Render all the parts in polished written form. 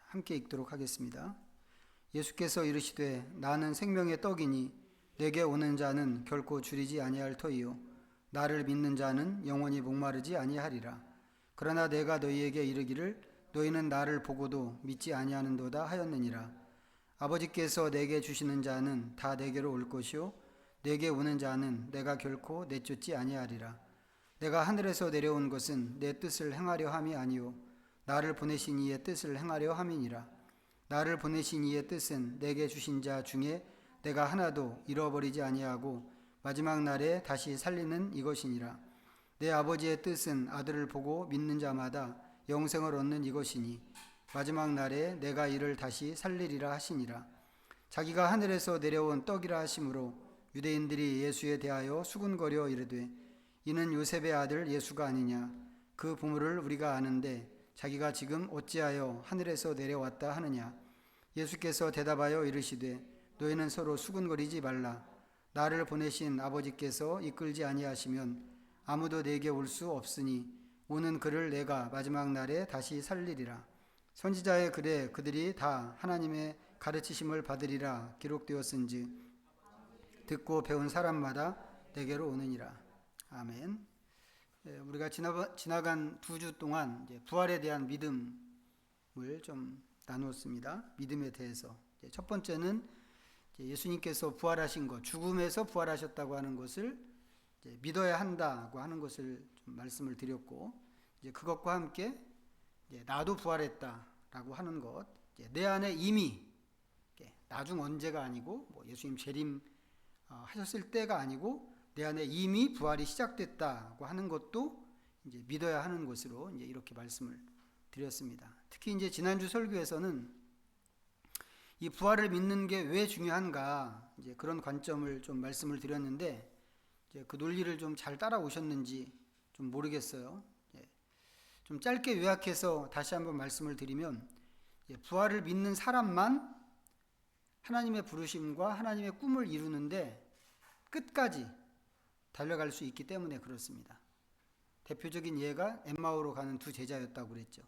함께 읽도록 하겠습니다. 예수께서 이르시되 나는 생명의 떡이니 내게 오는 자는 결코 줄이지 아니할 터이요 나를 믿는 자는 영원히 목마르지 아니하리라. 그러나 내가 너희에게 이르기를 너희는 나를 보고도 믿지 아니하는도다 하였느니라. 아버지께서 내게 주시는 자는 다 내게로 올 것이요 내게 오는 자는 내가 결코 내쫓지 아니하리라. 내가 하늘에서 내려온 것은 내 뜻을 행하려 함이 아니요 나를 보내신 이의 뜻을 행하려 함이니라. 나를 보내신 이의 뜻은 내게 주신 자 중에 내가 하나도 잃어버리지 아니하고 마지막 날에 다시 살리는 이것이니라. 내 아버지의 뜻은 아들을 보고 믿는 자마다 영생을 얻는 이것이니 마지막 날에 내가 이를 다시 살리리라 하시니라. 자기가 하늘에서 내려온 떡이라 하심으로 유대인들이 예수에 대하여 수군거려 이르되 이는 요셉의 아들 예수가 아니냐. 그 부모를 우리가 아는데 자기가 지금 어찌하여 하늘에서 내려왔다 하느냐. 예수께서 대답하여 이르시되 너희는 서로 수군거리지 말라. 나를 보내신 아버지께서 이끌지 아니하시면 아무도 내게 올 수 없으니 오는 그를 내가 마지막 날에 다시 살리리라. 선지자의 글에 그들이 다 하나님의 가르치심을 받으리라 기록되었은즉 듣고 배운 사람마다 내게로 오느니라. 아멘. 우리가 지나간 2주 동안 부활에 대한 믿음을 좀 나누었습니다. 믿음에 대해서 첫 번째는 예수님께서 부활하신 것, 죽음에서 부활하셨다고 하는 것을 믿어야 한다고 하는 것을 좀 말씀을 드렸고, 이제 그것과 함께 나도 부활했다라고 하는 것, 내 안에 이미 나중 언제가 아니고 예수님 재림 하셨을 때가 아니고 내 안에 이미 부활이 시작됐다고 하는 것도 이제 믿어야 하는 것으로 이제 이렇게 말씀을 드렸습니다. 특히 이제 지난주 설교에서는 이 부활을 믿는 게 왜 중요한가 이제 그런 관점을 좀 말씀을 드렸는데 이제 그 논리를 좀 잘 따라오셨는지 좀 모르겠어요. 좀 짧게 요약해서 다시 한번 말씀을 드리면 부활을 믿는 사람만 하나님의 부르심과 하나님의 꿈을 이루는데 끝까지 달려갈 수 있기 때문에 그렇습니다. 대표적인 예가 엠마오로 가는 2 제자였다고 그랬죠.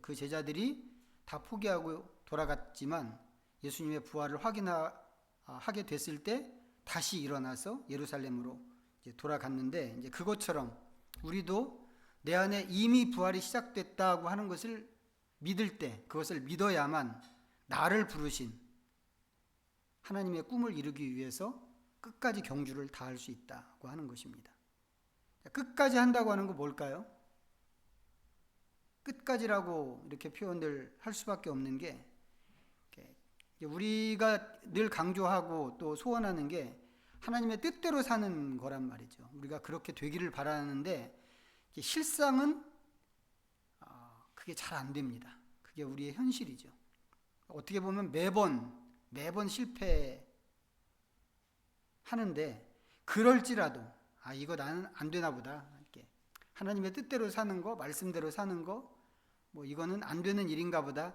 그 제자들이 다 포기하고 돌아갔지만 예수님의 부활을 확인하게 됐을 때 다시 일어나서 예루살렘으로 이제 돌아갔는데 이제 그것처럼 우리도 내 안에 이미 부활이 시작됐다고 하는 것을 믿을 때 그것을 믿어야만 나를 부르신 하나님의 꿈을 이루기 위해서 끝까지 경주를 다할 수 있다고 하는 것입니다. 끝까지 한다고 하는 거 뭘까요? 끝까지라고 이렇게 표현을 할 수밖에 없는 게 우리가 늘 강조하고 또 소원하는 게 하나님의 뜻대로 사는 거란 말이죠. 우리가 그렇게 되기를 바라는데 실상은 그게 잘 안 됩니다. 그게 우리의 현실이죠. 어떻게 보면 매번 실패하는데 그럴지라도 이거 나는 안 되나 보다. 이렇게 하나님의 뜻대로 사는 거, 말씀대로 사는 거, 이거는 안 되는 일인가 보다.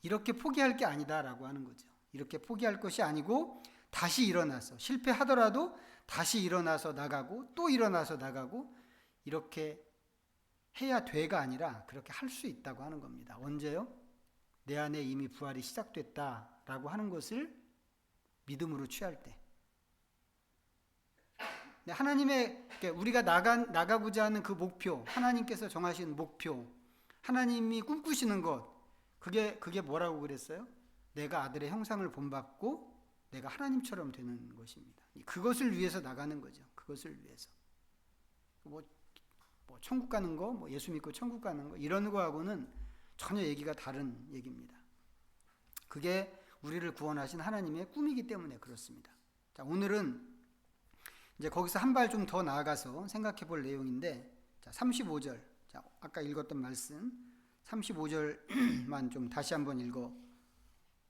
이렇게 포기할 게 아니다라고 하는 거죠. 이렇게 포기할 것이 아니고 다시 일어나서 실패하더라도 다시 일어나서 나가고 또 일어나서 나가고 이렇게 해야 돼가 아니라 그렇게 할 수 있다고 하는 겁니다. 언제요? 내 안에 이미 부활이 시작됐다라고 하는 것을 믿음으로 취할 때. 하나님의 우리가 나가고자 하는 그 목표, 하나님께서 정하신 목표, 하나님이 꿈꾸시는 것, 그게 뭐라고 그랬어요? 내가 아들의 형상을 본받고 내가 하나님처럼 되는 것입니다. 그것을 위해서 나가는 거죠. 그것을 위해서. 천국 가는 거, 예수 믿고 천국 가는 거 이런 거하고는 전혀 얘기가 다른 얘기입니다. 그게 우리를 구원하신 하나님의 꿈이기 때문에 그렇습니다. 자, 오늘은 이제 거기서 한 발 좀 더 나아가서 생각해 볼 내용인데, 자, 35절. 자, 아까 읽었던 말씀 35절만 좀 다시 한번 읽어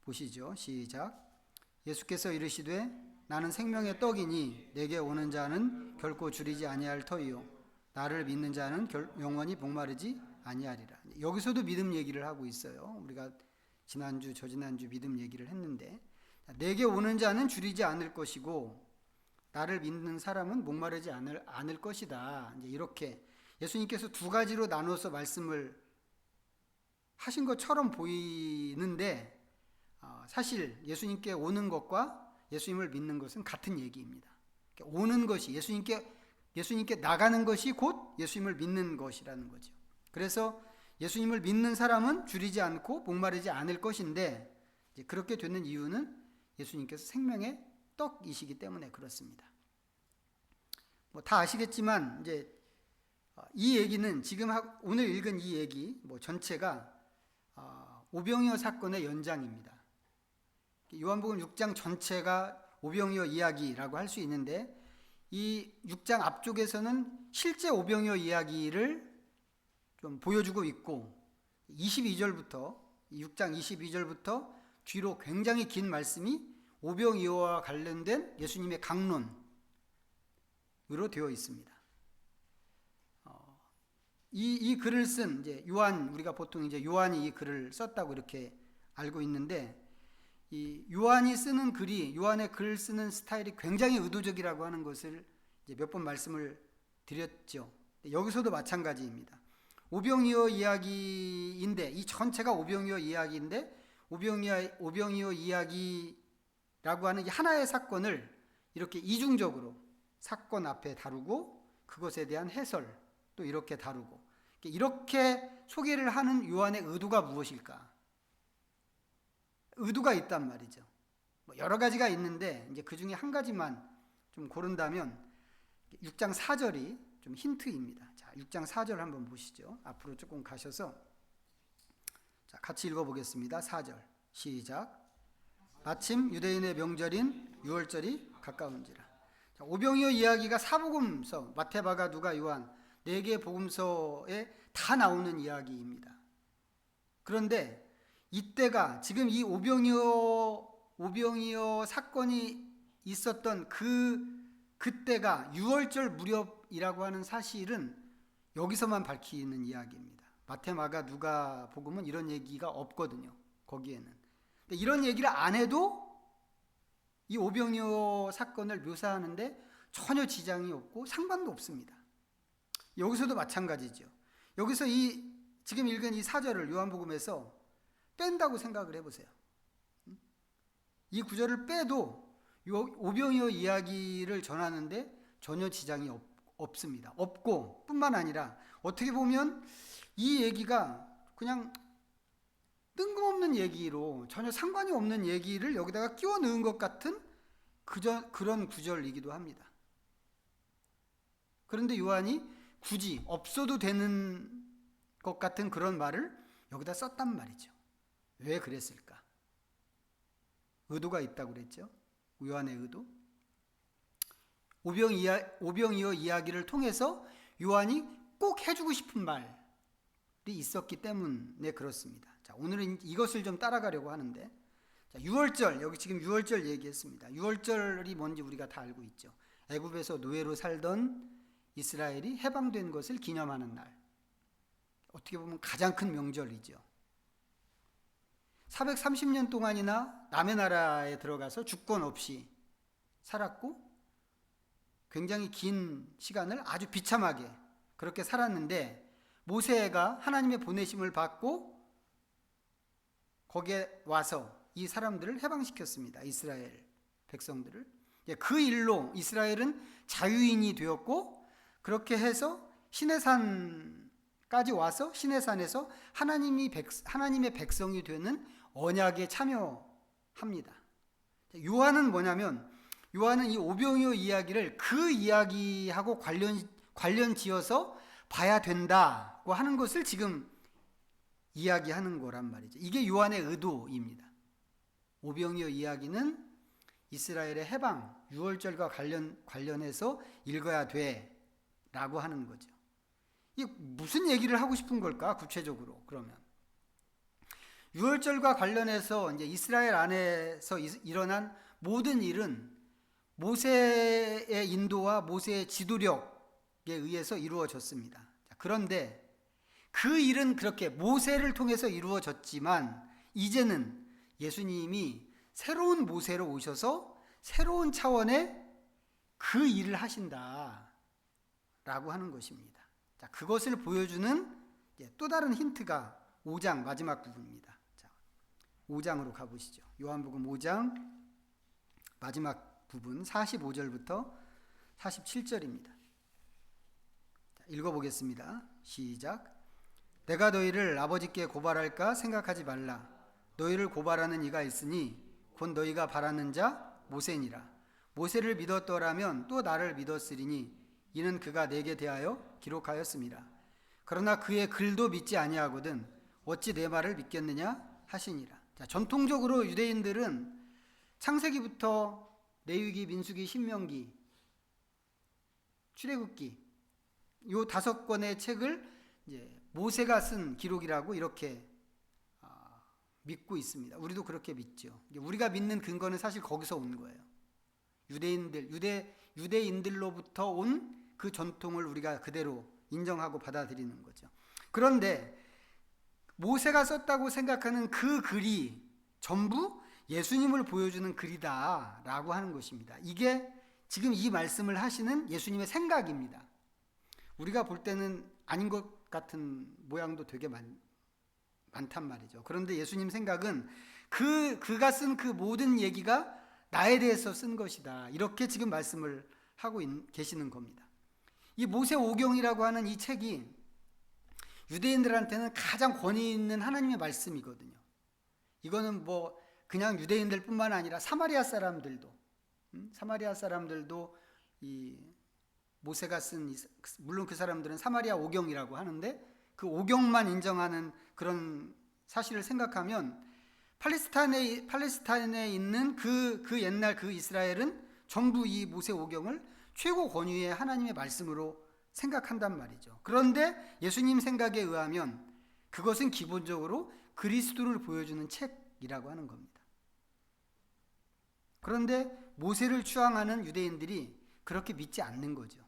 보시죠. 시작. 예수께서 이르시되 나는 생명의 떡이니 내게 오는 자는 결코 줄이지 아니할 터이요 나를 믿는 자는 영원히 목마르지 아니하리라. 여기서도 믿음 얘기를 하고 있어요. 우리가 지난주 저지난주 믿음 얘기를 했는데 내게 오는 자는 줄이지 않을 것이고 나를 믿는 사람은 목마르지 않을 것이다. 이제 이렇게 예수님께서 2가지로 나눠서 말씀을 하신 것처럼 보이는데 사실 예수님께 오는 것과 예수님을 믿는 것은 같은 얘기입니다. 오는 것이 예수님께 나가는 것이 곧 예수님을 믿는 것이라는 거죠. 그래서 예수님을 믿는 사람은 줄이지 않고 목마르지 않을 것인데, 이제 그렇게 되는 이유는 예수님께서 생명의 떡이시기 때문에 그렇습니다. 다 아시겠지만 이제 이 얘기는 지금 오늘 읽은 이 얘기 전체가 오병이어 사건의 연장입니다. 요한복음 6장 전체가 오병이어 이야기라고 할 수 있는데, 이 6장 앞쪽에서는 실제 오병이어 이야기를 좀 보여주고 있고, 6장 22절부터 뒤로 굉장히 긴 말씀이 오병이어와 관련된 예수님의 강론으로 되어 있습니다. 이 글을 쓴 이제 우리가 보통 이제 요한이 이 글을 썼다고 이렇게 알고 있는데, 이 요한의 글 쓰는 스타일이 굉장히 의도적이라고 하는 것을 이제 몇 번 말씀을 드렸죠. 여기서도 마찬가지입니다. 오병이어 이야기인데, 이 전체가 오병이어 이야기인데, 오병이어 이야기라고 하는 이 하나의 사건을 이렇게 이중적으로 사건 앞에 다루고, 그것에 대한 해설 또 이렇게 다루고, 이렇게 소개를 하는 요한의 의도가 무엇일까? 의도가 있단 말이죠. 여러 가지가 있는데 이제 그 중에 한 가지만 좀 고른다면 6장 4절이 좀 힌트입니다. 자, 6장 4절 한번 보시죠. 앞으로 조금 가셔서 자, 같이 읽어보겠습니다. 4절 시작. 마침 유대인의 명절인 유월절이 가까운지라. 자, 오병이어 이야기가 사복음서 마태, 마가, 누가, 요한 4개 복음서에 다 나오는 이야기입니다. 그런데 이때가 지금 이 오병이어 사건이 있었던 그때가 유월절 무렵이라고 하는 사실은 여기서만 밝히는 이야기입니다. 마태, 마가, 누가 복음은 이런 얘기가 없거든요. 거기에는. 근데 이런 얘기를 안 해도 이 오병이어 사건을 묘사하는데 전혀 지장이 없고 상관도 없습니다. 여기서도 마찬가지죠. 여기서 지금 읽은 이 4절을 요한복음에서 뺀다고 생각을 해보세요. 이 구절을 빼도 오병이어 이야기를 전하는데 전혀 지장이 없습니다. 없고 뿐만 아니라 어떻게 보면 이 얘기가 그냥 뜬금없는 얘기로 전혀 상관이 없는 얘기를 여기다가 끼워 넣은 것 같은 그런 구절이기도 합니다. 그런데 요한이 굳이 없어도 되는 것 같은 그런 말을 여기다 썼단 말이죠. 왜 그랬을까? 의도가 있다고 그랬죠. 요한의 의도. 오병이어 이야기를 통해서 요한이 꼭 해주고 싶은 말이 있었기 때문에 그렇습니다. 자, 오늘은 이것을 좀 따라가려고 하는데, 자, 유월절, 여기 지금 유월절 얘기했습니다. 유월절이 뭔지 우리가 다 알고 있죠. 애굽에서 노예로 살던 이스라엘이 해방된 것을 기념하는 날. 어떻게 보면 가장 큰 명절이죠. 430년 동안이나 남의 나라에 들어가서 주권 없이 살았고, 굉장히 긴 시간을 아주 비참하게 그렇게 살았는데, 모세가 하나님의 보내심을 받고 거기에 와서 이 사람들을 해방시켰습니다. 이스라엘 백성들을. 그 일로 이스라엘은 자유인이 되었고, 그렇게 해서 시내산까지 와서 시내산에서 하나님의 백성이 되는 언약에 참여합니다. 요한은 뭐냐면, 요한은 이 오병이어 이야기를 그 이야기하고 관련 지어서 봐야 된다고 하는 것을 지금 이야기하는 거란 말이죠. 이게 요한의 의도입니다. 오병이어 이야기는 이스라엘의 해방, 유월절과 관련해서 읽어야 돼 라고 하는 거죠. 이게 무슨 얘기를 하고 싶은 걸까? 구체적으로 그러면 유월절과 관련해서 이제 이스라엘 안에서 일어난 모든 일은 모세의 인도와 모세의 지도력에 의해서 이루어졌습니다. 그런데 그 일은 그렇게 모세를 통해서 이루어졌지만, 이제는 예수님이 새로운 모세로 오셔서 새로운 차원의 그 일을 하신다라고 하는 것입니다. 자, 그것을 보여주는 또 다른 힌트가 5장 마지막 부분입니다. 자, 5장으로 가보시죠. 요한복음 5장 마지막 부분 45절부터 47절입니다. 자, 읽어보겠습니다. 시작. 내가 너희를 아버지께 고발할까 생각하지 말라. 너희를 고발하는 이가 있으니 곧 너희가 바라는 자 모세니라. 모세를 믿었더라면 또 나를 믿었으리니 이는 그가 내게 대하여 기록하였습니다. 그러나 그의 글도 믿지 아니하거든 어찌 내 말을 믿겠느냐 하시니라. 자, 전통적으로 유대인들은 창세기부터 레위기, 민수기, 신명기, 출애굽기 요 5권의 책을 이제 모세가 쓴 기록이라고 이렇게 믿고 있습니다. 우리도 그렇게 믿죠. 우리가 믿는 근거는 사실 거기서 온 거예요. 유대인들로부터 온 그 전통을 우리가 그대로 인정하고 받아들이는 거죠. 그런데 모세가 썼다고 생각하는 그 글이 전부 예수님을 보여주는 글이다라고 하는 것입니다. 이게 지금 이 말씀을 하시는 예수님의 생각입니다. 우리가 볼 때는 아닌 것 같은 모양도 되게 많단 말이죠. 그런데 예수님 생각은 그가 쓴 그 모든 얘기가 나에 대해서 쓴 것이다. 이렇게 지금 말씀을 하고 계시는 겁니다. 이 모세오경이라고 하는 이 책이 유대인들한테는 가장 권위 있는 하나님의 말씀이거든요. 이거는 뭐 그냥 유대인들뿐만 아니라 사마리아 사람들도 이 모세가 쓴, 물론 그 사람들은 사마리아 오경이라고 하는데 그 오경만 인정하는 그런 사실을 생각하면 팔레스타인에 있는 그 옛날 그 이스라엘은 전부 이 모세 오경을 최고 권위의 하나님의 말씀으로 생각한단 말이죠. 그런데 예수님 생각에 의하면 그것은 기본적으로 그리스도를 보여주는 책이라고 하는 겁니다. 그런데 모세를 추앙하는 유대인들이 그렇게 믿지 않는 거죠.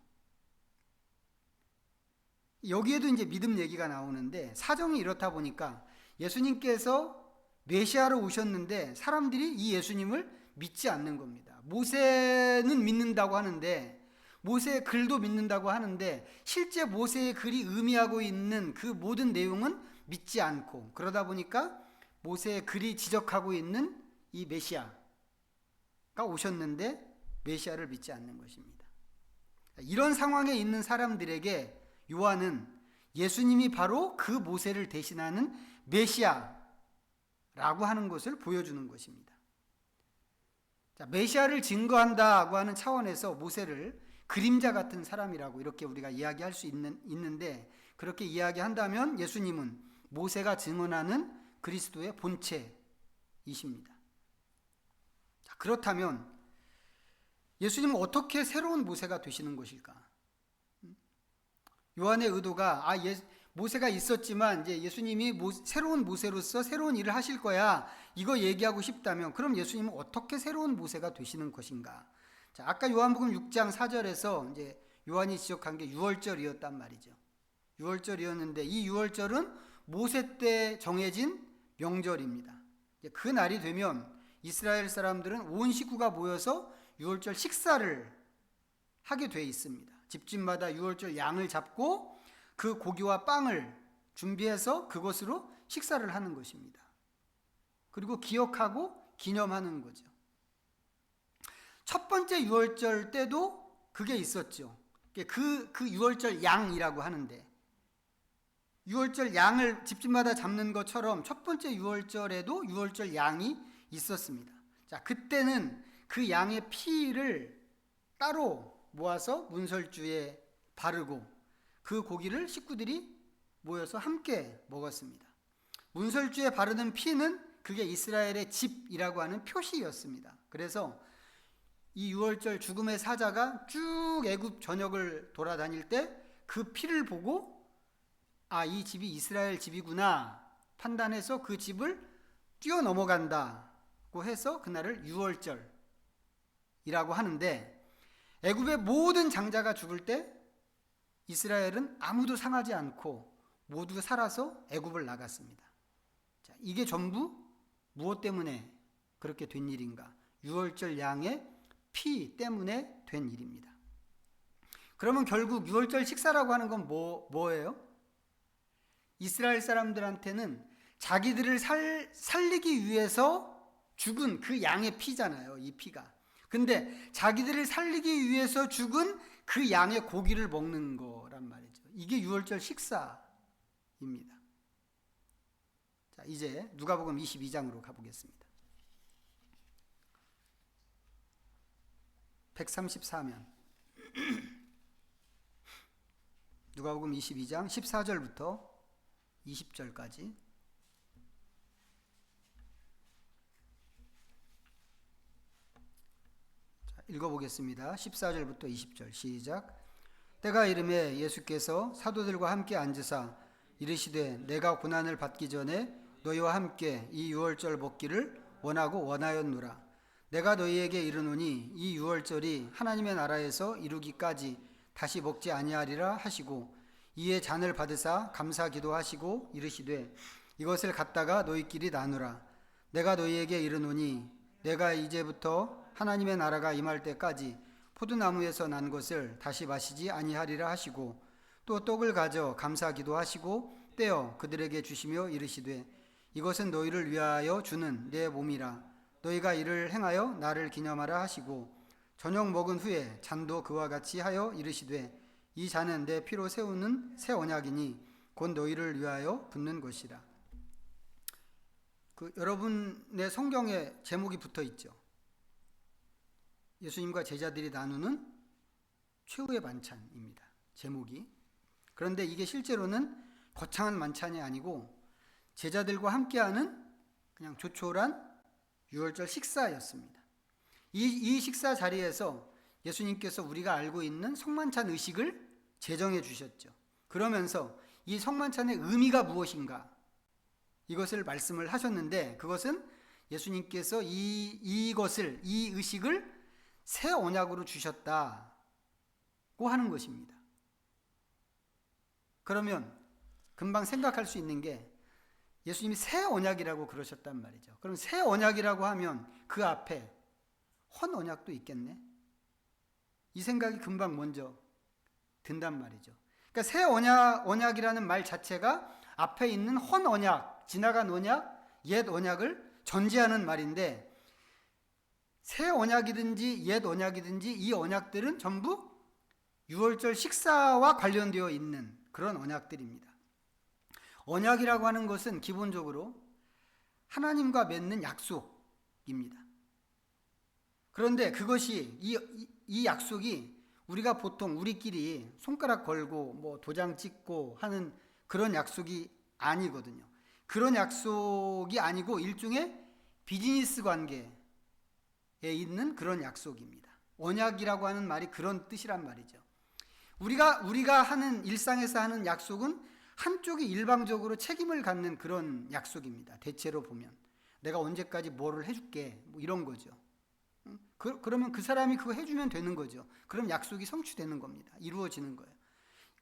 여기에도 이제 믿음 얘기가 나오는데 사정이 이렇다 보니까 예수님께서 메시아로 오셨는데 사람들이 이 예수님을 믿지 않는 겁니다. 모세는 믿는다고 하는데 모세의 글도 믿는다고 하는데 실제 모세의 글이 의미하고 있는 그 모든 내용은 믿지 않고 그러다 보니까 모세의 글이 지적하고 있는 이 메시아가 오셨는데 메시아를 믿지 않는 것입니다. 이런 상황에 있는 사람들에게 요한은 예수님이 바로 그 모세를 대신하는 메시아라고 하는 것을 보여주는 것입니다. 자, 메시아를 증거한다고 하는 차원에서 모세를 그림자 같은 사람이라고 이렇게 우리가 이야기할 수 있는데 그렇게 이야기한다면 예수님은 모세가 증언하는 그리스도의 본체이십니다. 자, 그렇다면 예수님은 어떻게 새로운 모세가 되시는 것일까? 요한의 의도가 모세가 있었지만 이제 예수님이 새로운 모세로서 새로운 일을 하실 거야 이거 얘기하고 싶다면 그럼 예수님은 어떻게 새로운 모세가 되시는 것인가? 자, 아까 요한복음 6장 4절에서 이제 요한이 지적한 게 유월절이었단 말이죠. 유월절이었는데 이 유월절은 모세 때 정해진 명절입니다. 그 날이 되면 이스라엘 사람들은 온 식구가 모여서 유월절 식사를 하게 돼 있습니다. 집집마다 유월절 양을 잡고 그 고기와 빵을 준비해서 그것으로 식사를 하는 것입니다. 그리고 기억하고 기념하는 거죠. 첫 번째 유월절 때도 그게 있었죠. 그 유월절 양이라고 하는데 유월절 양을 집집마다 잡는 것처럼 첫 번째 유월절에도 유월절 양이 있었습니다. 자, 그때는 그 양의 피를 따로 모아서 문설주에 바르고 그 고기를 식구들이 모여서 함께 먹었습니다. 문설주에 바르는 피는 그게 이스라엘의 집이라고 하는 표시였습니다. 그래서 이 유월절 죽음의 사자가 쭉 애굽 전역을 돌아다닐 때 그 피를 보고 이 집이 이스라엘 집이구나 판단해서 그 집을 뛰어넘어간다고 해서 그날을 유월절이라고 하는데 애굽의 모든 장자가 죽을 때 이스라엘은 아무도 상하지 않고 모두 살아서 애굽을 나갔습니다. 자, 이게 전부 무엇 때문에 그렇게 된 일인가? 유월절 양의 피 때문에 된 일입니다. 그러면 결국 유월절 식사라고 하는 건 뭐예요? 이스라엘 사람들한테는 자기들을 살리기 위해서 죽은 그 양의 피잖아요, 이 피가. 근데 자기들을 살리기 위해서 죽은 그 양의 고기를 먹는 거란 말이죠. 이게 유월절 식사입니다. 자, 이제 누가복음 22장으로 가보겠습니다. 134면 누가복음 22장 14절부터 20절까지. 읽어보겠습니다. 14절부터 20절 시작. 때가 이르매 예수께서 사도들과 함께 앉으사 이르시되 내가 고난을 받기 전에 너희와 함께 이 유월절 먹기를 원하고 원하였노라. 내가 너희에게 이르노니 이 유월절이 하나님의 나라에서 이루기까지 다시 먹지 아니하리라 하시고 이에 잔을 받으사 감사 기도하시고 이르시되 이것을 갖다가 너희끼리 나누라. 내가 너희에게 이르노니 내가 이제부터 하나님의 나라가 임할 때까지 포도나무에서 난 것을 다시 마시지 아니하리라 하시고 또 떡을 가져 감사 기도하시고 떼어 그들에게 주시며 이르시되 이것은 너희를 위하여 주는 내 몸이라. 너희가 이를 행하여 나를 기념하라 하시고 저녁 먹은 후에 잔도 그와 같이 하여 이르시되 이 잔은 내 피로 세우는 새 언약이니 곧 너희를 위하여 붓는 것이라. 여러분의 성경에 제목이 붙어 있죠. 예수님과 제자들이 나누는 최후의 만찬입니다. 제목이. 그런데 이게 실제로는 거창한 만찬이 아니고 제자들과 함께하는 그냥 조촐한 유월절 식사였습니다. 이 식사 자리에서 예수님께서 우리가 알고 있는 성만찬 의식을 제정해 주셨죠. 그러면서 이 성만찬의 의미가 무엇인가 이것을 말씀을 하셨는데 그것은 예수님께서 이 의식을 새 언약으로 주셨다고 하는 것입니다. 그러면 금방 생각할 수 있는 게 예수님이 새 언약이라고 그러셨단 말이죠. 그럼 새 언약이라고 하면 그 앞에 헌 언약도 있겠네? 이 생각이 금방 먼저 든단 말이죠. 그러니까 새 언약이라는 말 자체가 앞에 있는 헌 언약, 지나간 언약, 옛 언약을 전제하는 말인데 새 언약이든지 옛 언약이든지 이 언약들은 전부 유월절 식사와 관련되어 있는 그런 언약들입니다. 언약이라고 하는 것은 기본적으로 하나님과 맺는 약속입니다. 그런데 그것이 이 약속이 우리가 보통 우리끼리 손가락 걸고 뭐 도장 찍고 하는 그런 약속이 아니거든요. 그런 약속이 아니고 일종의 비즈니스 관계에 있는 그런 약속입니다. 언약이라고 하는 말이 그런 뜻이란 말이죠. 우리가 하는 일상에서 하는 약속은 한쪽이 일방적으로 책임을 갖는 그런 약속입니다. 대체로 보면 내가 언제까지 뭐를 해줄게 뭐 이런 거죠. 그러면 그 사람이 그거 해주면 되는 거죠. 그럼 약속이 성취되는 겁니다. 이루어지는 거예요.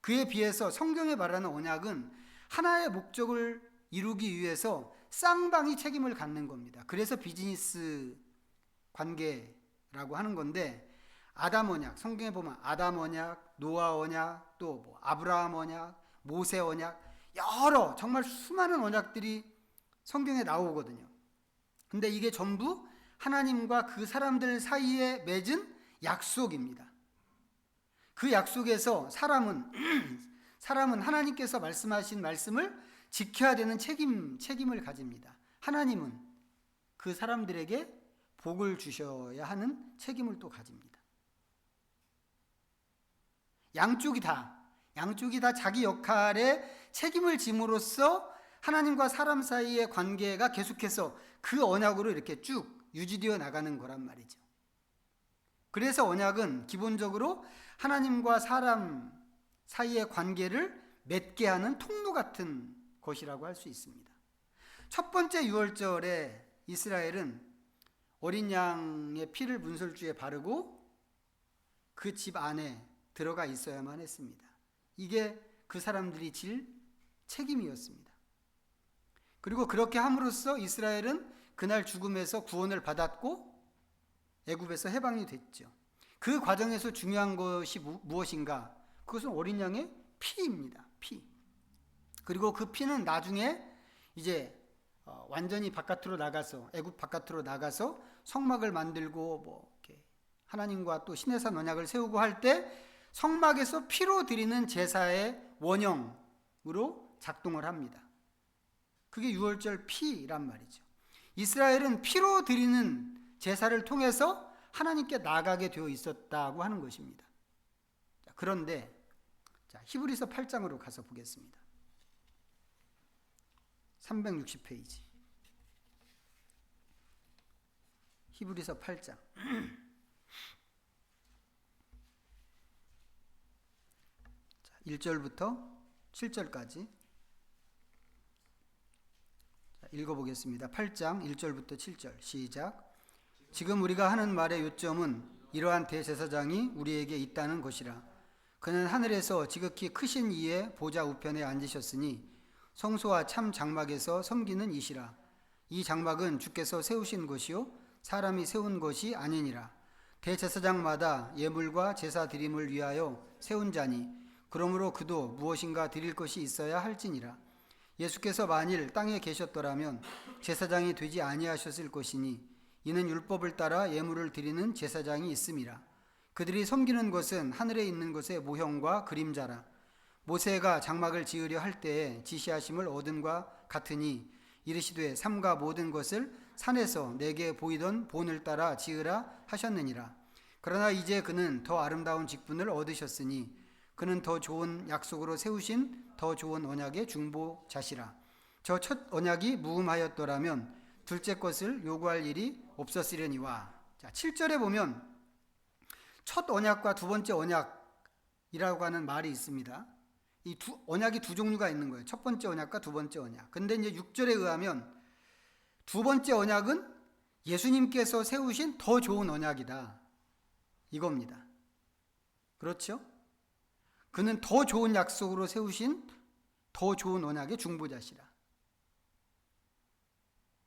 그에 비해서 성경에 말하는 언약은 하나의 목적을 이루기 위해서 쌍방이 책임을 갖는 겁니다. 그래서 비즈니스 관계라고 하는 건데 아담 언약, 성경에 보면 아담 언약, 노아 언약, 또 뭐 아브라함 언약, 모세 언약, 여러 정말 수많은 언약들이 성경에 나오거든요. 근데 이게 전부 하나님과 그 사람들 사이에 맺은 약속입니다. 그 약속에서 사람은 하나님께서 말씀하신 말씀을 지켜야 되는 책임을 가집니다. 하나님은 그 사람들에게 복을 주셔야 하는 책임을 또 가집니다. 양쪽이 다 자기 역할에 책임을 짐으로써 하나님과 사람 사이의 관계가 계속해서 그 언약으로 이렇게 쭉 유지되어 나가는 거란 말이죠. 그래서 언약은 기본적으로 하나님과 사람 사이의 관계를 맺게 하는 통로 같은 것이라고 할 수 있습니다. 첫 번째 유월절에 이스라엘은 어린 양의 피를 문설주에 바르고 그 집 안에 들어가 있어야만 했습니다. 이게 그 사람들이 질 책임이었습니다. 그리고 그렇게 함으로써 이스라엘은 그날 죽음에서 구원을 받았고 애굽에서 해방이 됐죠. 그 과정에서 중요한 것이 무엇인가? 그것은 어린 양의 피입니다. 피. 그리고 그 피는 나중에 이제 완전히 바깥으로 나가서, 애굽 바깥으로 나가서 성막을 만들고 뭐 이렇게 하나님과 또 시내산 언약을 세우고 할 때 성막에서 피로 드리는 제사의 원형으로 작동을 합니다. 그게 유월절 피란 말이죠. 이스라엘은 피로 드리는 제사를 통해서 하나님께 나아가게 되어 있었다고 하는 것입니다. 그런데 히브리서 8장으로 가서 보겠습니다. 360페이지. 히브리서 8장. 1절부터 7절까지 읽어보겠습니다. 8장 1절부터 7절 시작. 지금 우리가 하는 말의 요점은 이러한 대제사장이 우리에게 있다는 것이라. 그는 하늘에서 지극히 크신 이의 보좌 우편에 앉으셨으니 성소와 참 장막에서 섬기는 이시라. 이 장막은 주께서 세우신 것이요 사람이 세운 것이 아니니라. 대제사장마다 예물과 제사 드림을 위하여 세운 자니 그러므로 그도 무엇인가 드릴 것이 있어야 할지니라. 예수께서 만일 땅에 계셨더라면 제사장이 되지 아니하셨을 것이니 이는 율법을 따라 예물을 드리는 제사장이 있음이라. 그들이 섬기는 것은 하늘에 있는 것의 모형과 그림자라. 모세가 장막을 지으려 할 때에 지시하심을 얻은과 같으니 이르시되 삼가 모든 것을 산에서 내게 보이던 본을 따라 지으라 하셨느니라. 그러나 이제 그는 더 아름다운 직분을 얻으셨으니 그는 더 좋은 약속으로 세우신 더 좋은 언약의 중보자시라. 저 첫 언약이 무음하였더라면 둘째 것을 요구할 일이 없었으려니와. 7절에 보면 첫 언약과 두 번째 언약이라고 하는 말이 있습니다. 이 언약이 두 종류가 있는 거예요. 첫 번째 언약과 두 번째 언약. 근데 이제 6절에 의하면 두 번째 언약은 예수님께서 세우신 더 좋은 언약이다. 이겁니다. 그렇죠? 그는 더 좋은 약속으로 세우신 더 좋은 언약의 중보자시라.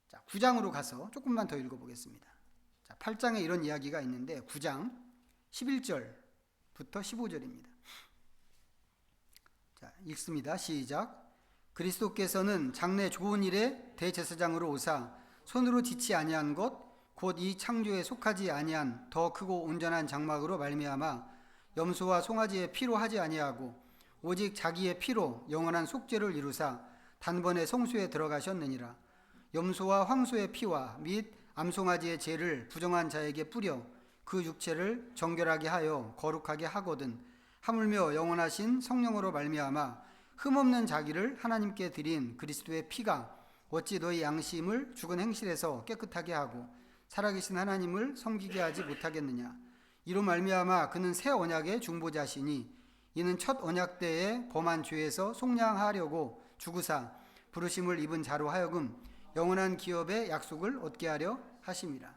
자, 9장으로 가서 조금만 더 읽어보겠습니다. 자, 8장에 이런 이야기가 있는데 9장 11절부터 15절입니다. 자, 읽습니다. 시작. 그리스도께서는 장래 좋은 일에 대제사장으로 오사 손으로 짓지 아니한 것 곧 이 창조에 속하지 아니한 더 크고 온전한 장막으로 말미암아 염소와 송아지의 피로 하지 아니하고 오직 자기의 피로 영원한 속죄를 이루사 단번에 성소에 들어가셨느니라. 염소와 황소의 피와 및 암송아지의 죄를 부정한 자에게 뿌려 그 육체를 정결하게 하여 거룩하게 하거든 하물며 영원하신 성령으로 말미암아 흠없는 자기를 하나님께 드린 그리스도의 피가 어찌 너희 양심을 죽은 행실에서 깨끗하게 하고 살아계신 하나님을 섬기게 하지 못하겠느냐. 이로 말미암아 그는 새 언약의 중보자시니 이는 첫 언약 때에 범한 죄에서 속량하려고 죽으사 부르심을 입은 자로 하여금 영원한 기업의 약속을 얻게 하려 하심이라.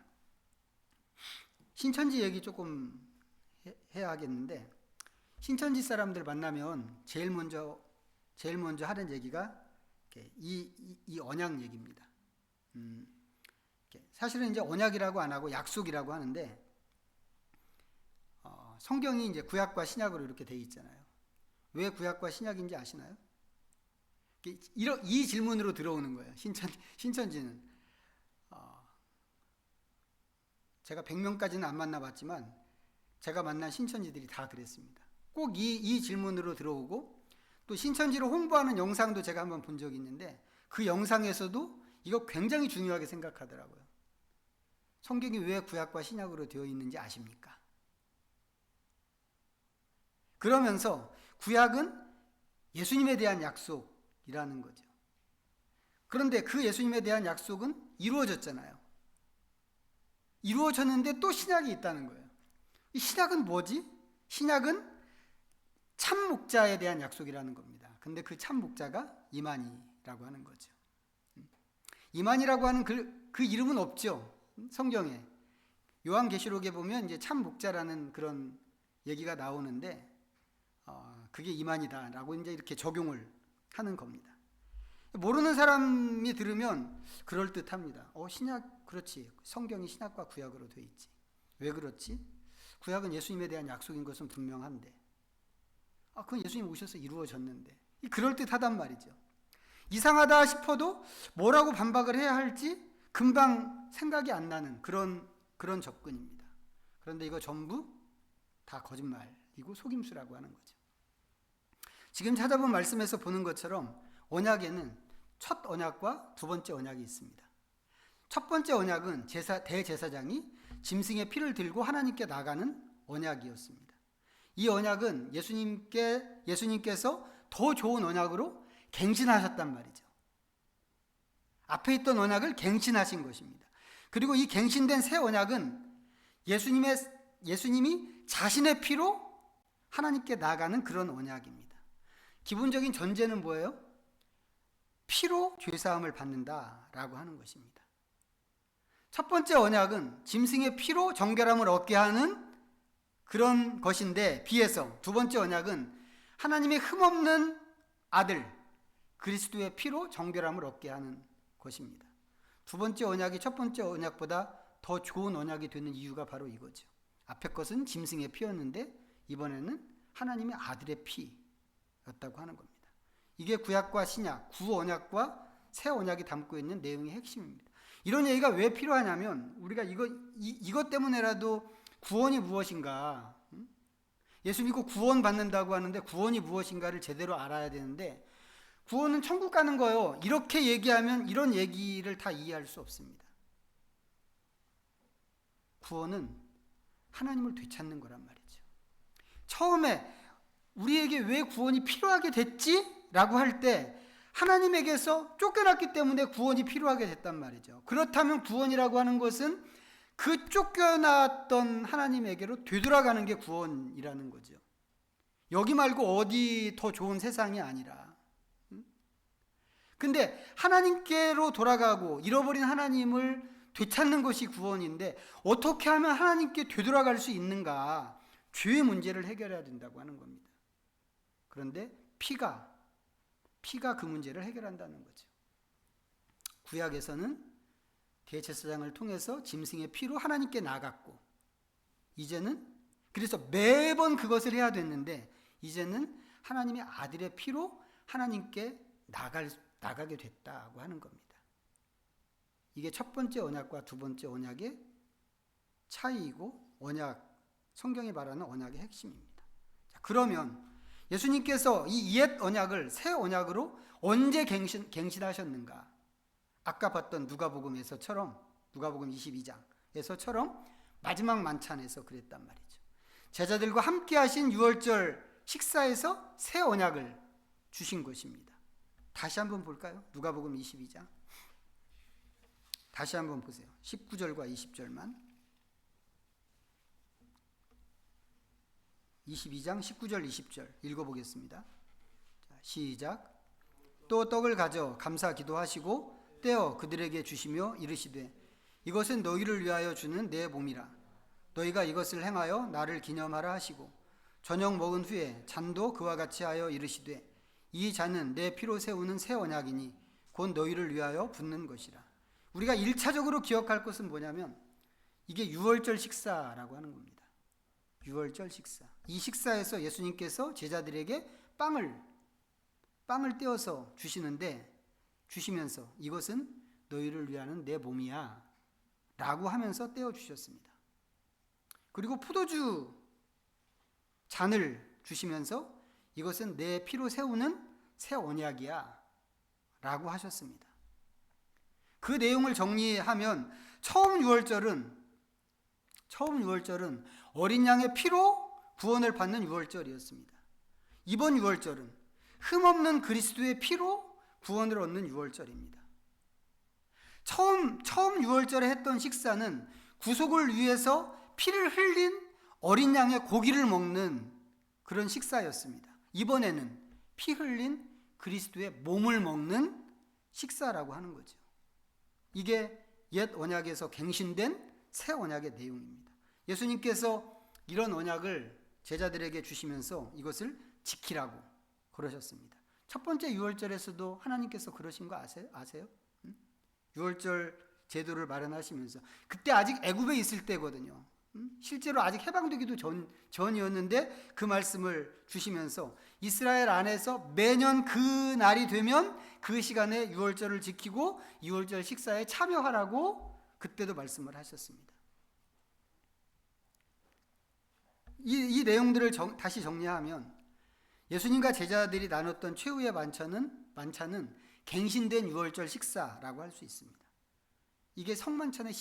신천지 얘기 조금 해야 하겠는데 신천지 사람들 만나면 제일 먼저 하는 얘기가 이 언약 얘기입니다. 사실은 이제 언약이라고 안 하고 약속이라고 하는데 성경이 이제 구약과 신약으로 이렇게 돼 있잖아요. 왜 구약과 신약인지 아시나요? 이 질문으로 들어오는 거예요. 신천지는 제가 100명까지는 안 만나봤지만 제가 만난 신천지들이 다 그랬습니다. 꼭 이 질문으로 들어오고 또 신천지로 홍보하는 영상도 제가 한번 본 적이 있는데 그 영상에서도 이거 굉장히 중요하게 생각하더라고요. 성경이 왜 구약과 신약으로 되어 있는지 아십니까? 그러면서 구약은 예수님에 대한 약속이라는 거죠. 그런데 그 예수님에 대한 약속은 이루어졌잖아요. 이루어졌는데 또 신약이 있다는 거예요. 이 신약은 뭐지? 신약은 참 목자에 대한 약속이라는 겁니다. 근데 그 참 목자가 이만희라고 하는 거죠. 이만희라고 하는 그 이름은 없죠. 성경에. 요한계시록에 보면 이제 참 목자라는 그런 얘기가 나오는데 그게 이만희다라고 이제 이렇게 적용을 하는 겁니다. 모르는 사람이 들으면 그럴듯합니다. 신약 그렇지. 성경이 신약과 구약으로 돼 있지. 왜 그렇지? 구약은 예수님에 대한 약속인 것은 분명한데 그건 예수님 오셔서 이루어졌는데 그럴듯하단 말이죠. 이상하다 싶어도 뭐라고 반박을 해야 할지 금방 생각이 안 나는 그런 접근입니다. 그런데 이거 전부 다 거짓말이고 속임수라고 하는 거죠. 지금 찾아본 말씀에서 보는 것처럼 언약에는 첫 언약과 두 번째 언약이 있습니다. 첫 번째 언약은 대제사장이 짐승의 피를 들고 하나님께 나가는 언약이었습니다. 이 언약은 예수님께서 더 좋은 언약으로 갱신하셨단 말이죠. 앞에 있던 언약을 갱신하신 것입니다. 그리고 이 갱신된 새 언약은 예수님이 자신의 피로 하나님께 나가는 그런 언약입니다. 기본적인 전제는 뭐예요? 피로 죄사함을 받는다라고 하는 것입니다. 첫 번째 언약은 짐승의 피로 정결함을 얻게 하는 그런 것인데 비해서 두 번째 언약은 하나님의 흠없는 아들 그리스도의 피로 정결함을 얻게 하는 것입니다. 두 번째 언약이 첫 번째 언약보다 더 좋은 언약이 되는 이유가 바로 이거죠. 앞에 것은 짐승의 피였는데 이번에는 하나님의 아들의 피였다고 하는 겁니다. 이게 구약과 신약, 구언약과 새 언약이 담고 있는 내용의 핵심입니다. 이런 얘기가 왜 필요하냐면 우리가 이것 때문에라도 구원이 무엇인가, 예수 믿고 구원 받는다고 하는데 구원이 무엇인가를 제대로 알아야 되는데 구원은 천국 가는 거예요. 이렇게 얘기하면 이런 얘기를 다 이해할 수 없습니다. 구원은 하나님을 되찾는 거란 말이죠. 처음에 우리에게 왜 구원이 필요하게 됐지? 라고 할 때 하나님에게서 쫓겨났기 때문에 구원이 필요하게 됐단 말이죠. 그렇다면 구원이라고 하는 것은 그 쫓겨났던 하나님에게로 되돌아가는 게 구원이라는 거죠. 여기 말고 어디 더 좋은 세상이 아니라. 근데 하나님께로 돌아가고 잃어버린 하나님을 되찾는 것이 구원인데 어떻게 하면 하나님께 되돌아갈 수 있는가? 죄의 문제를 해결해야 된다고 하는 겁니다. 그런데 피가 그 문제를 해결한다는 거죠. 구약에서는 대제사장을 통해서 짐승의 피로 하나님께 나갔고 이제는 그래서 매번 그것을 해야 됐는데 이제는 하나님의 아들의 피로 하나님께 나가게 됐다고 하는 겁니다. 이게 첫 번째 언약과 두 번째 언약의 차이이고 성경이 말하는 언약의 핵심입니다. 자, 그러면 예수님께서 이 옛 언약을 새 언약으로 언제 갱신하셨는가? 아까 봤던 누가복음 22장에서처럼 마지막 만찬에서 그랬단 말이죠. 제자들과 함께 하신 유월절 식사에서 새 언약을 주신 것입니다. 다시 한번 볼까요? 누가복음 22장. 다시 한번 보세요. 19절과 20절만. 22장 19절 20절 읽어보겠습니다. 자, 시작. 또 떡을 가져 감사 기도하시고 떼어 그들에게 주시며 이르시되 이것은 너희를 위하여 주는 내 몸이라. 너희가 이것을 행하여 나를 기념하라 하시고 저녁 먹은 후에 잔도 그와 같이 하여 이르시되 이 잔은 내 피로 세우는 새 언약이니 곧 너희를 위하여 붓는 것이라. 우리가 1차적으로 기억할 것은 뭐냐면 이게 유월절 식사라고 하는 겁니다. 유월절 식사. 이 식사에서 예수님께서 제자들에게 빵을 떼어서 주시면서 이것은 너희를 위하는 내 몸이야 라고 하면서 떼어 주셨습니다. 그리고 포도주 잔을 주시면서 이것은 내 피로 세우는 새 언약이야 라고 하셨습니다. 그 내용을 정리하면 처음 유월절은 어린 양의 피로 구원을 받는 유월절이었습니다. 이번 유월절은 흠없는 그리스도의 피로 구원을 얻는 유월절입니다. 처음 유월절에 했던 식사는 구속을 위해서 피를 흘린 어린 양의 고기를 먹는 그런 식사였습니다. 이번에는 피 흘린 그리스도의 몸을 먹는 식사라고 하는 거죠. 이게 옛 언약에서 갱신된 새 언약의 내용입니다. 예수님께서 이런 언약을 제자들에게 주시면서 이것을 지키라고 그러셨습니다. 첫 번째 유월절에서도 하나님께서 그러신 거 아세요? 유월절 제도를 마련하시면서 그때 아직 애굽에 있을 때거든요. 실제로 아직 해방되기도 전이었는데 그 말씀을 주시면서 이스라엘 안에서 매년 그 날이 되면 그 시간에 유월절을 지키고 유월절 식사에 참여하라고 그때도 말씀을 하셨습니다. 이 내용들을 다시 정리하면 예수님과 제자들이 나눴던 최후의 만찬은 갱신된 유월절 식사라고 할 수 있습니다. 이게 성만찬의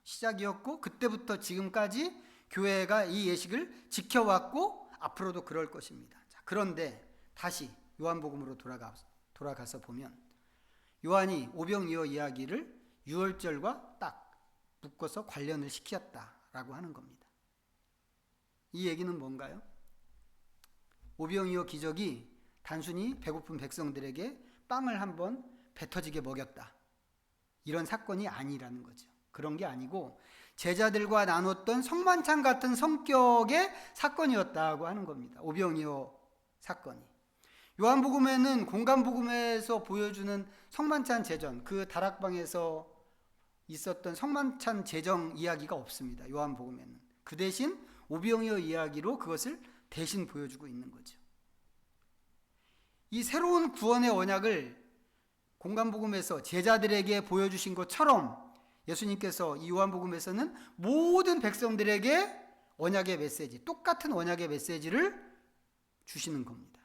시작이었고 그때부터 지금까지 교회가 이 예식을 지켜왔고 앞으로도 그럴 것입니다. 자, 그런데 다시 요한복음으로 돌아가서 보면 요한이 오병이어 이야기를 유월절과 딱 묶어서 관련을 시켰다라고 하는 겁니다. 이 얘기는 뭔가요? 오병이어 기적이 단순히 배고픈 백성들에게 빵을 한번 배 터지게 먹였다, 이런 사건이 아니라는 거죠. 그런 게 아니고 제자들과 나눴던 성만찬 같은 성격의 사건이었다고 하는 겁니다. 오병이어 사건이. 요한복음에는 공간복음에서 보여주는 성만찬 제전, 그 다락방에서 있었던 성만찬 제정 이야기가 없습니다. 요한복음에는. 그 대신 오병이어 이야기로 그것을 대신 보여주고 있는 거죠. 이 새로운 구원의 언약을 공간복음에서 제자들에게 보여주신 것처럼 예수님께서 이 요한복음에서는 모든 백성들에게 언약의 메시지, 똑같은 언약의 메시지를 주시는 겁니다.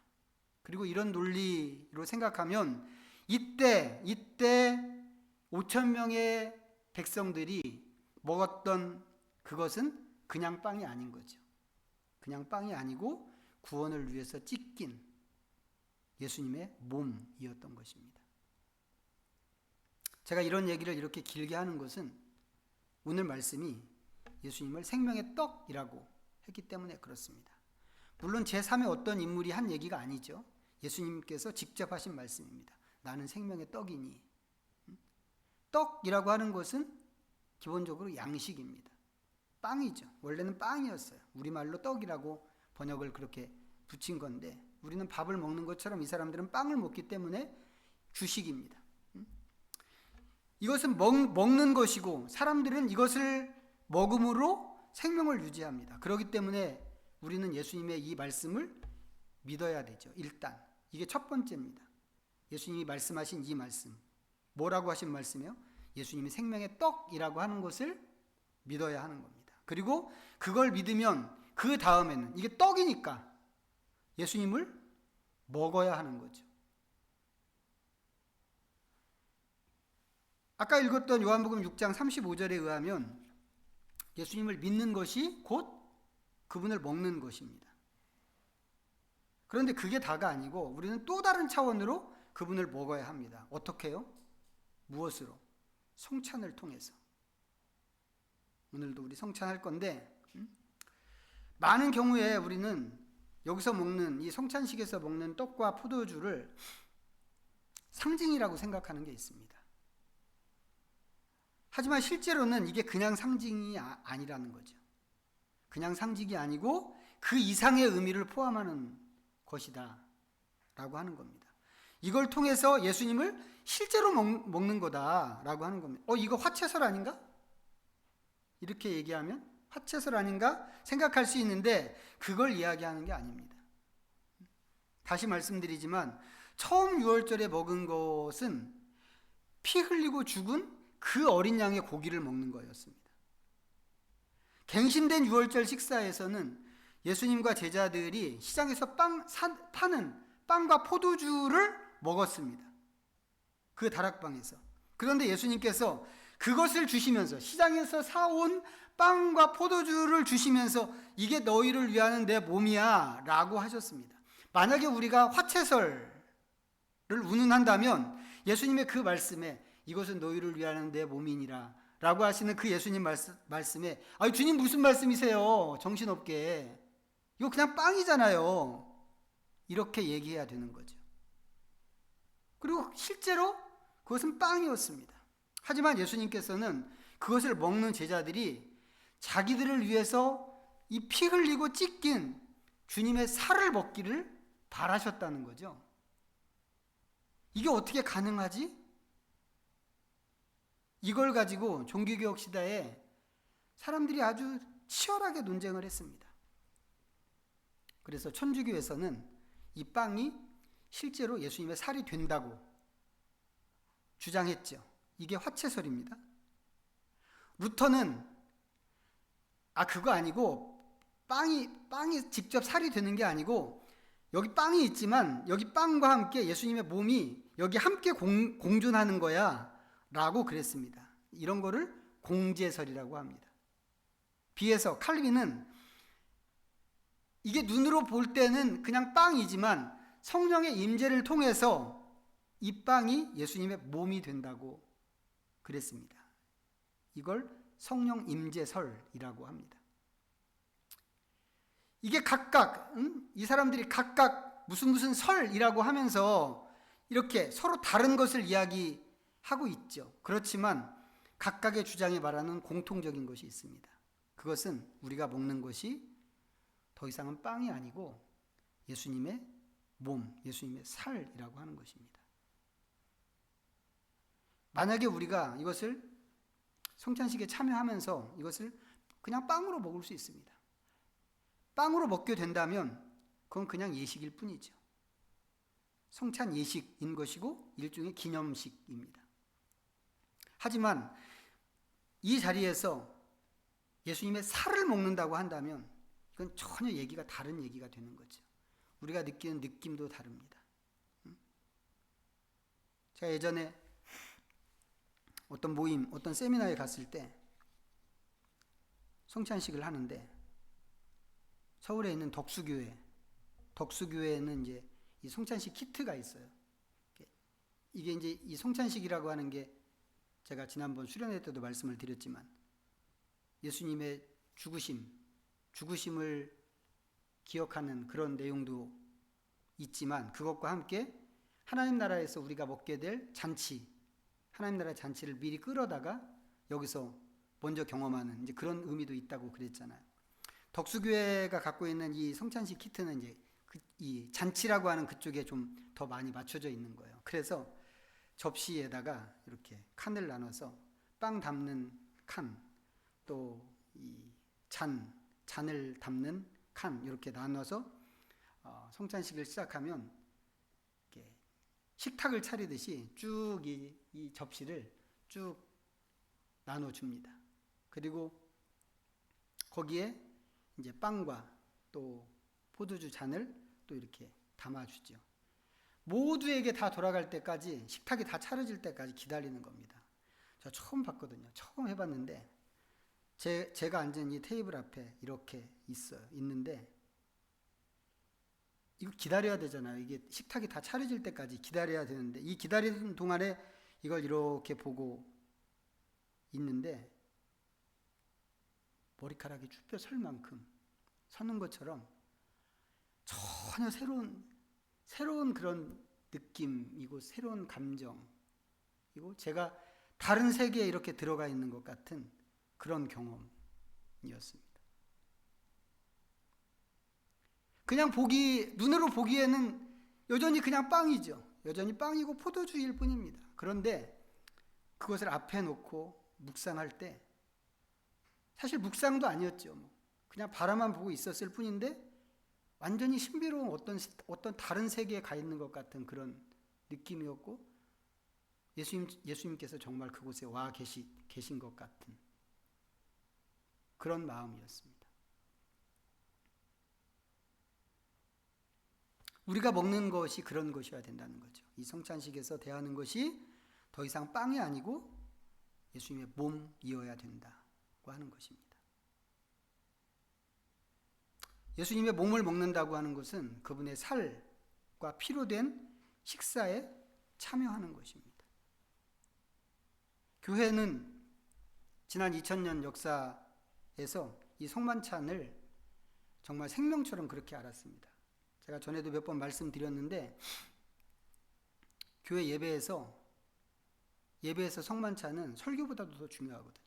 그리고 이런 논리로 생각하면 이때 5,000명의 백성들이 먹었던 그것은 그냥 빵이 아닌 거죠. 그냥 빵이 아니고 구원을 위해서 찢긴 예수님의 몸이었던 것입니다. 제가 이런 얘기를 이렇게 길게 하는 것은 오늘 말씀이 예수님을 생명의 떡이라고 했기 때문에 그렇습니다. 물론 제3의 어떤 인물이 한 얘기가 아니죠. 예수님께서 직접 하신 말씀입니다. 나는 생명의 떡이니. 떡이라고 하는 것은 기본적으로 양식입니다. 빵이죠. 원래는 빵이었어요. 우리말로 떡이라고 번역을 그렇게 붙인 건데 우리는 밥을 먹는 것처럼 이 사람들은 빵을 먹기 때문에 주식입니다. 이것은 먹는 것이고 사람들은 이것을 먹음으로 생명을 유지합니다. 그렇기 때문에 우리는 예수님의 이 말씀을 믿어야 되죠. 일단 이게 첫 번째입니다. 예수님이 말씀하신 이 말씀, 뭐라고 하신 말씀이요? 예수님이 생명의 떡이라고 하는 것을 믿어야 하는 겁니다. 그리고 그걸 믿으면 그 다음에는 이게 떡이니까 예수님을 먹어야 하는 거죠. 아까 읽었던 요한복음 6장 35절에 의하면 예수님을 믿는 것이 곧 그분을 먹는 것입니다. 그런데 그게 다가 아니고 우리는 또 다른 차원으로 그분을 먹어야 합니다. 어떻게요? 무엇으로? 성찬을 통해서. 오늘도 우리 성찬할 건데 많은 경우에 우리는 여기서 먹는 이 성찬식에서 먹는 떡과 포도주를 상징이라고 생각하는 게 있습니다. 하지만 실제로는 이게 그냥 상징이 아니라는 거죠. 그냥 상징이 아니고 그 이상의 의미를 포함하는 것이다 라고 하는 겁니다. 이걸 통해서 예수님을 실제로 먹는 거다라고 하는 겁니다. 이거 화채설 아닌가? 이렇게 얘기하면 화채설 아닌가 생각할 수 있는데 그걸 이야기하는 게 아닙니다. 다시 말씀드리지만 처음 유월절에 먹은 것은 피 흘리고 죽은 그 어린 양의 고기를 먹는 거였습니다. 갱신된 유월절 식사에서는 예수님과 제자들이 시장에서 파는 빵과 포도주를 먹었습니다. 그 다락방에서. 그런데 예수님께서 그것을 주시면서 시장에서 사온 빵과 포도주를 주시면서 이게 너희를 위하는 내 몸이야 라고 하셨습니다. 만약에 우리가 화채설을 운운한다면 예수님의 그 말씀에 이것은 너희를 위하는 내 몸이니라 라고 하시는 그 예수님 말씀에 주님 무슨 말씀이세요? 정신없게. 이거 그냥 빵이잖아요. 이렇게 얘기해야 되는 거죠. 그리고 실제로 그것은 빵이었습니다. 하지만 예수님께서는 그것을 먹는 제자들이 자기들을 위해서 이 피 흘리고 찢긴 주님의 살을 먹기를 바라셨다는 거죠. 이게 어떻게 가능하지? 이걸 가지고 종교개혁 시대에 사람들이 아주 치열하게 논쟁을 했습니다. 그래서 천주교에서는 이 빵이 실제로 예수님의 살이 된다고 주장했죠. 이게 화채설입니다. 루터는 그거 아니고 빵이 직접 살이 되는 게 아니고 여기 빵이 있지만 여기 빵과 함께 예수님의 몸이 여기 함께 공존하는 거야 라고 그랬습니다. 이런 거를 공제설이라고 합니다. 비해서 칼빈은 이게 눈으로 볼 때는 그냥 빵이지만 성령의 임재를 통해서 이 빵이 예수님의 몸이 된다고 그랬습니다. 이걸 성령 임재설이라고 합니다. 이게 각각 이 사람들이 각각 무슨 설이라고 하면서 이렇게 서로 다른 것을 이야기하고 있죠. 그렇지만 각각의 주장에 말하는 공통적인 것이 있습니다. 그것은 우리가 먹는 것이 더 이상은 빵이 아니고 예수님의 몸, 예수님의 살이라고 하는 것입니다. 만약에 우리가 이것을 성찬식에 참여하면서 이것을 그냥 빵으로 먹을 수 있습니다. 빵으로 먹게 된다면 그건 그냥 예식일 뿐이죠. 성찬 예식인 것이고 일종의 기념식입니다. 하지만 이 자리에서 예수님의 살을 먹는다고 한다면 이건 전혀 얘기가 다른 얘기가 되는 거죠. 우리가 느끼는 느낌도 다릅니다. 제가 예전에 어떤 모임, 어떤 세미나에 갔을 때 성찬식을 하는데 서울에 있는 덕수교회는 이제 이 성찬식 키트가 있어요. 이게 이제 이 성찬식이라고 하는 게 제가 지난번 수련회 때도 말씀을 드렸지만 예수님의 죽으심을 기억하는 그런 내용도 있지만 그것과 함께 하나님 나라에서 우리가 먹게 될 잔치, 하나님 나라의 잔치를 미리 끌어다가 여기서 먼저 경험하는 이제 그런 의미도 있다고 그랬잖아요. 덕수교회가 갖고 있는 이 성찬식 키트는 이제 이 잔치라고 하는 그쪽에 좀 더 많이 맞춰져 있는 거예요. 그래서 접시에다가 이렇게 칸을 나눠서 빵 담는 칸, 또 이 잔을 담는 칸 이렇게 나눠서 성찬식을 시작하면 이렇게 식탁을 차리듯이 쭉 이 접시를 쭉 나눠줍니다. 그리고 거기에 이제 빵과 또 포도주 잔을 또 이렇게 담아주죠. 모두에게 다 돌아갈 때까지 식탁이 다 차려질 때까지 기다리는 겁니다. 저 처음 봤거든요. 처음 해봤는데 제가 앉은 이 테이블 앞에 이렇게 있는데 이거 기다려야 되잖아요. 이게 식탁이 다 차려질 때까지 기다려야 되는데 이 기다리는 동안에 이걸 이렇게 보고 있는데 머리카락이 쭈뼛 설 만큼 서는 것처럼 전혀 새로운 그런 느낌이고 새로운 감정이고 제가 다른 세계에 이렇게 들어가 있는 것 같은 그런 경험이었습니다. 그냥 눈으로 보기에는 여전히 그냥 빵이죠. 여전히 빵이고 포도주일 뿐입니다. 그런데 그것을 앞에 놓고 묵상할 때 사실 묵상도 아니었죠. 그냥 바라만 보고 있었을 뿐인데 완전히 신비로운 어떤 다른 세계에 가 있는 것 같은 그런 느낌이었고 예수님께서 정말 그곳에 와 계신 것 같은 그런 마음이었습니다. 우리가 먹는 것이 그런 것이어야 된다는 거죠. 이 성찬식에서 대하는 것이 더 이상 빵이 아니고 예수님의 몸이어야 된다고 하는 것입니다. 예수님의 몸을 먹는다고 하는 것은 그분의 살과 피로 된 식사에 참여하는 것입니다. 교회는 지난 2000년 역사에서 이 성만찬을 정말 생명처럼 그렇게 알았습니다. 제가 전에도 몇 번 말씀드렸는데 교회 예배에서 성만찬은 설교보다도 더 중요하거든요.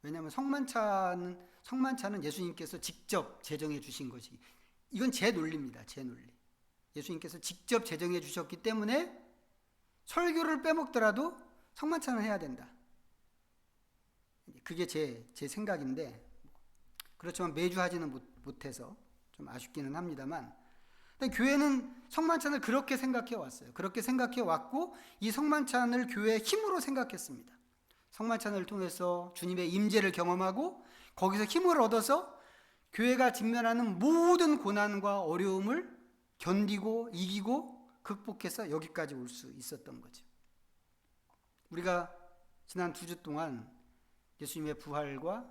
왜냐하면 성만찬은 예수님께서 직접 제정해 주신 것이 이건 제 논리입니다. 제 논리. 예수님께서 직접 제정해 주셨기 때문에 설교를 빼먹더라도 성만찬을 해야 된다. 그게 제 생각인데, 그렇지만 매주 하지는 못해서 좀 아쉽기는 합니다만, 근데 교회는 성만찬을 그렇게 생각해 왔어요. 그렇게 생각해 왔고, 이 성만찬을 교회의 힘으로 생각했습니다. 성만찬을 통해서 주님의 임재를 경험하고, 거기서 힘을 얻어서 교회가 직면하는 모든 고난과 어려움을 견디고 이기고 극복해서 여기까지 올 수 있었던 거죠. 우리가 지난 2주 동안 예수님의 부활과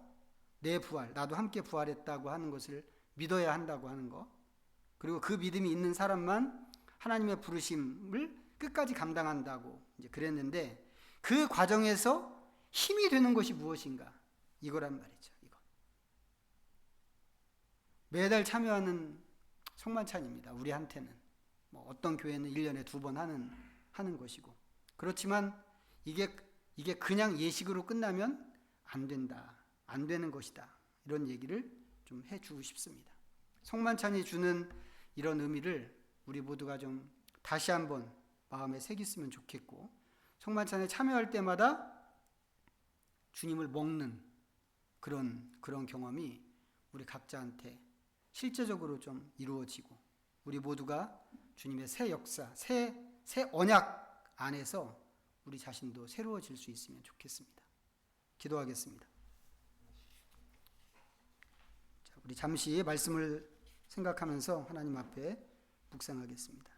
내 부활, 나도 함께 부활했다고 하는 것을 믿어야 한다고 하는 것, 그리고 그 믿음이 있는 사람만 하나님의 부르심을 끝까지 감당한다고 이제 그랬는데, 그 과정에서 힘이 되는 것이 무엇인가? 이거란 말이죠. 이거. 매달 참여하는 성만찬입니다. 우리한테는. 어떤 교회는 1년에 2번 하는 것이고. 그렇지만 이게 그냥 예식으로 끝나면 안 된다. 안 되는 것이다. 이런 얘기를 좀 해주고 싶습니다. 성만찬이 주는 이런 의미를 우리 모두가 좀 다시 한번 마음에 새겼으면 좋겠고, 성만찬에 참여할 때마다 주님을 먹는 그런 경험이 우리 각자한테 실제적으로 좀 이루어지고, 우리 모두가 주님의 새 역사, 새 언약 안에서 우리 자신도 새로워질 수 있으면 좋겠습니다. 기도하겠습니다. 자, 우리 잠시 말씀을 생각하면서 하나님 앞에 묵상하겠습니다.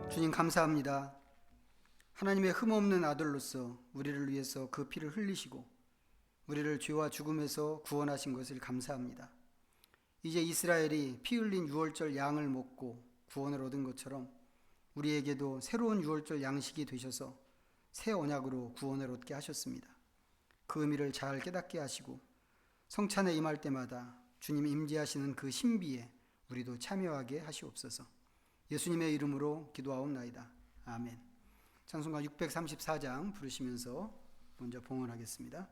주님 감사합니다. 하나님의 흠없는 아들로서 우리를 위해서 그 피를 흘리시고 우리를 죄와 죽음에서 구원하신 것을 감사합니다. 이제 이스라엘이 피 흘린 유월절 양을 먹고 구원을 얻은 것처럼 우리에게도 새로운 유월절 양식이 되셔서 새 언약으로 구원을 얻게 하셨습니다. 그 의미를 잘 깨닫게 하시고 성찬에 임할 때마다 주님 임재하시는 그 신비에 우리도 참여하게 하시옵소서. 예수님의 이름으로 기도하옵나이다. 아멘. 찬송가 634장 부르시면서 먼저 봉헌하겠습니다.